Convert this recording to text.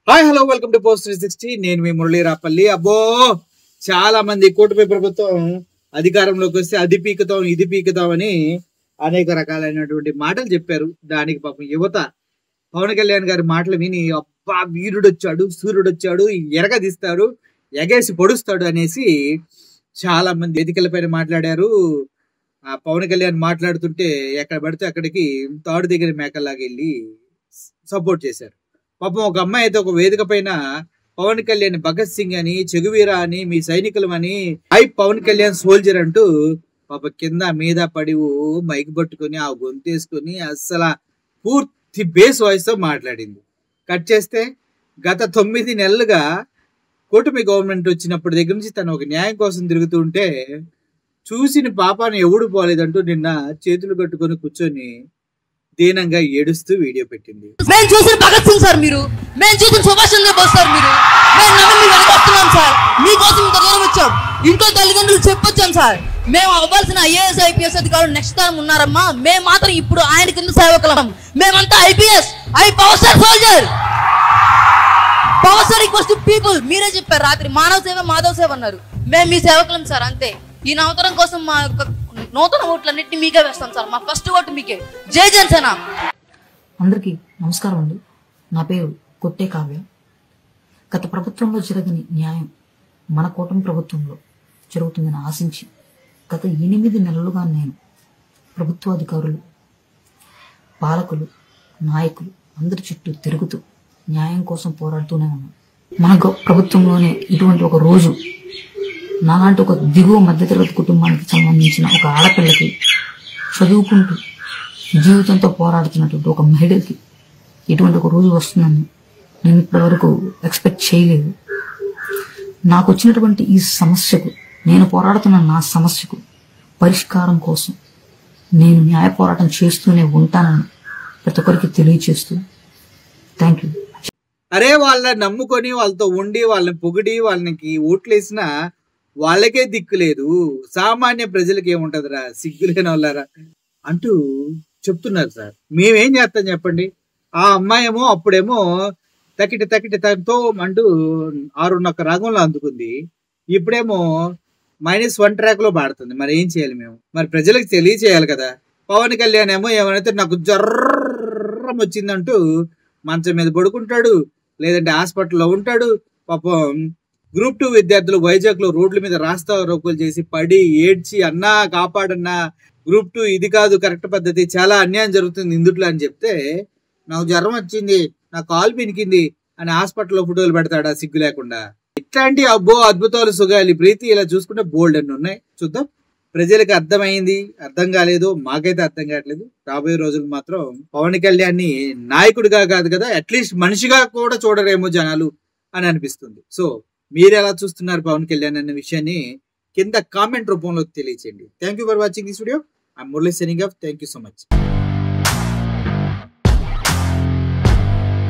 Hi hello welcome to post 360. నేను మీ మురళీ రాపల్లి. అబ్బో చాలా మంది కూటమి ప్రభుత్వం అధికారంలోకి వస్తే అది పీకుతాం ఇది పీకుతాం అని అనేక రకాలైనటువంటి మాటలు చెప్పారు. దానికి పాపం యువత పవన్ కళ్యాణ్ గారి మాటలు విని అబ్బా వీరుడు వచ్చాడు, సూర్యుడు వచ్చాడు, ఎరగదీస్తాడు, ఎగేసి పొడుస్తాడు అనేసి చాలా మంది వేదికలపైన మాట్లాడారు. ఆ పవన్ కళ్యాణ్ మాట్లాడుతుంటే ఎక్కడ పడితే అక్కడికి తాడు దగ్గర మేకల్లాగా వెళ్ళి సపోర్ట్ చేశారు. పాపం ఒక అమ్మాయి అయితే ఒక వేదిక పైన పవన్ కళ్యాణ్ భగత్ సింగ్ అని, చెగువీరా అని, మీ సైనికులమని, ఐ పవన్ కళ్యాణ్ సోల్జర్ అంటూ పాప కింద మీద పడి మైక్ పట్టుకొని ఆ గొంతేసుకొని అస్సలు పూర్తి బేస్ వాయిస్ తో మాట్లాడింది. కట్ చేస్తే గత 9 నెలలుగా కూటమి గవర్నమెంట్ వచ్చినప్పటి దగ్గర నుంచి తను ఒక న్యాయం కోసం తిరుగుతుంటే చూసిన పాపాన్ని ఎవడు పోలేదంటూ నిన్న చేతులు కట్టుకొని కూర్చొని దీనంగా ఏడుస్తూ వీడియో పెట్టింది. మేము చూసిన భగత్ సింగ్ సార్, మీరు మేము చూసిన సుభాష్ చంద్రబోస్ సార్, మీరు మేము నమ్మి మీ వెనక వస్తున్నాం సార్. మీకోసం ఇంత దూరం వచ్చాం, ఇంట్లో తల్లిదండ్రులు చెప్పొచ్చాం సార్. మేము అవ్వాల్సిన ఐఏఎస్ ఐపీఎస్ అధికారులు నెక్స్ట్ టైం ఉన్నారమ్మా, మేము మాత్రం ఇప్పుడు ఆయన కింద సేవకులం. మేమంతా IPS, power star soldier. Power star equals to people. మీరే చెప్పారు రాత్రి, మానవ సేవ మాధవ సేవ అన్నారు. మేము మీ సేవకులం సార్, అంతే. ఈ నవతరం కోసం మా యొక్క నూతన ఓట్లన్నింటినీ మీకే వేస్తాం సార్. మా ఫస్ట్ ఓటు మీకే. జై జనసేన. అందరికీ నమస్కారం అండి. నా పేరు కొట్టే కావ్య. గత ప్రభుత్వంలో జరగని న్యాయం మన కూటమి ప్రభుత్వంలో జరుగుతుందని ఆశించి గత 8 నెలలుగా నేను ప్రభుత్వ అధికారులు, పాలకులు, నాయకులు అందరి చుట్టూ తిరుగుతూ న్యాయం కోసం పోరాడుతూనే ఉన్నాను. మన ప్రభుత్వంలోనే ఇటువంటి ఒక రోజు నాలాంటి ఒక దిగువ మధ్యతరగతి కుటుంబానికి సంబంధించిన ఒక ఆడపిల్లకి, చదువుకుంటూ జీవితంతో పోరాడుతున్నటువంటి ఒక మహిళకి ఇటువంటి ఒక రోజు వస్తుందని నేను ఇప్పటి వరకు ఎక్స్పెక్ట్ చేయలేదు. నాకు వచ్చినటువంటి ఈ సమస్యకు, నేను పోరాడుతున్న నా సమస్యకు పరిష్కారం కోసం నేను న్యాయ పోరాటం చేస్తూనే ఉంటానని ప్రతి ఒక్కరికి తెలియచేస్తూ థ్యాంక్ యూ. అరే వాళ్ళని నమ్ముకొని వాళ్ళతో ఉండి వాళ్ళని పొగిడి వాళ్ళకి ఓట్లేసినా వాళ్ళకే దిక్కు లేదు, సామాన్య ప్రజలకి ఏముంటదిరా, సిగ్గులేని వాళ్ళరా అంటూ చెప్తున్నారు సార్. మేమేం చేస్తాం చెప్పండి. ఆ అమ్మాయి ఏమో అప్పుడేమో తకిటి తనతో అంటూ 6 రాగంలో అందుకుంది, ఇప్పుడేమో -1 ట్రాక్ లో పాడుతుంది. మరి ఏం చేయాలి మేము? మరి ప్రజలకు తెలియచేయాలి కదా. పవన్ కళ్యాణ్ ఏమో ఏమైతే నాకు జ్వరం వచ్చిందంటూ మంచం మీద పడుకుంటాడు, లేదంటే హాస్పిటల్లో ఉంటాడు. పాపం గ్రూప్ 2 విద్యార్థులు వైజాగ్ లో రోడ్ల మీద రాస్తా రోకోలు చేసి పడి ఏడ్చి అన్నా కాపాడన్నా, గ్రూప్ 2 ఇది కాదు కరెక్ట్ పద్ధతి, చాలా అన్యాయం జరుగుతుంది ఇందుట్లో అని చెప్తే నాకు జ్వరం వచ్చింది, నా కాలు పినికింది అని హాస్పిటల్లో ఫోటోలు పెడతాడా సిగ్గు లేకుండా. ఇట్లాంటి అబ్బో అద్భుతాలు సుగాలి ప్రీతి ఇలా చూసుకుంటే బోల్డ్ అన్ని ఉన్నాయి. చూద్దాం. ప్రజలకు అర్థమైంది, అర్థం కాలేదు, మాకైతే అర్థం కావట్లేదు. రాబోయే రోజులు మాత్రం పవన్ కళ్యాణ్ ని నాయకుడిగా కాదు కదా, అట్లీస్ట్ మనిషిగా కూడా చూడరేమో జనాలు అని అనిపిస్తుంది. సో మీరు ఎలా చూస్తున్నారు పవన్ కళ్యాణ్ అనే విషయాన్ని కింద కామెంట్ రూపంలో తెలియచేయండి. Thank you for watching this video. I'm Murali signing off. Thank you so much.